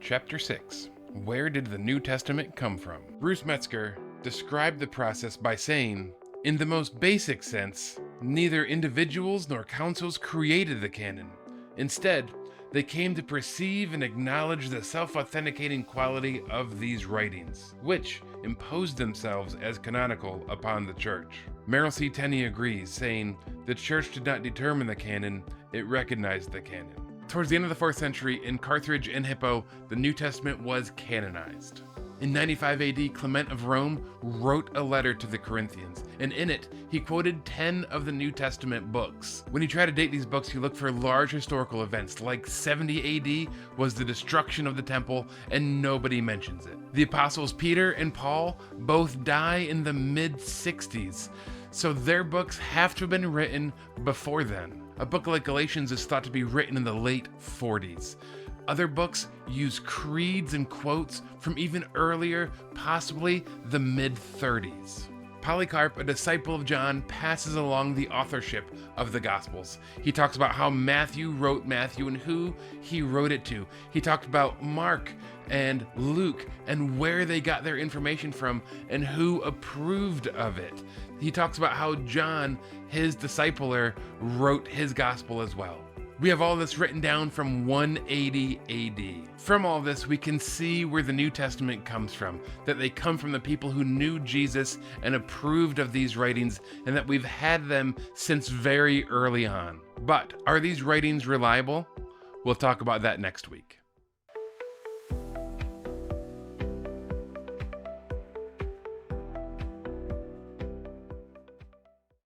Chapter 6. Where did the New Testament come from? Bruce Metzger described the process by saying, "In the most basic sense, neither individuals nor councils created the canon. Instead, they came to perceive and acknowledge the self-authenticating quality of these writings, which imposed themselves as canonical upon the church." Merrill C. Tenney agrees, saying, "The church did not determine the canon, it recognized the canon." Towards the end of the 4th century, in Carthage and Hippo, the New Testament was canonized. In 95 AD, Clement of Rome wrote a letter to the Corinthians, and in it, he quoted 10 of the New Testament books. When you try to date these books, you look for large historical events, like 70 AD was the destruction of the temple, and nobody mentions it. The apostles Peter and Paul both die in the mid-60s, so their books have to have been written before then. A book like Galatians is thought to be written in the late 40s. Other books use creeds and quotes from even earlier, possibly the mid-30s. Polycarp, a disciple of John, passes along the authorship of the Gospels. He talks about how Matthew wrote Matthew and who he wrote it to. He talked about Mark and Luke and where they got their information from and who approved of it. He talks about how John, his discipler, wrote his gospel as well. We have all this written down from 180 AD. From all this, we can see where the New Testament comes from, that they come from the people who knew Jesus and approved of these writings, and that we've had them since very early on. But are these writings reliable? We'll talk about that next week.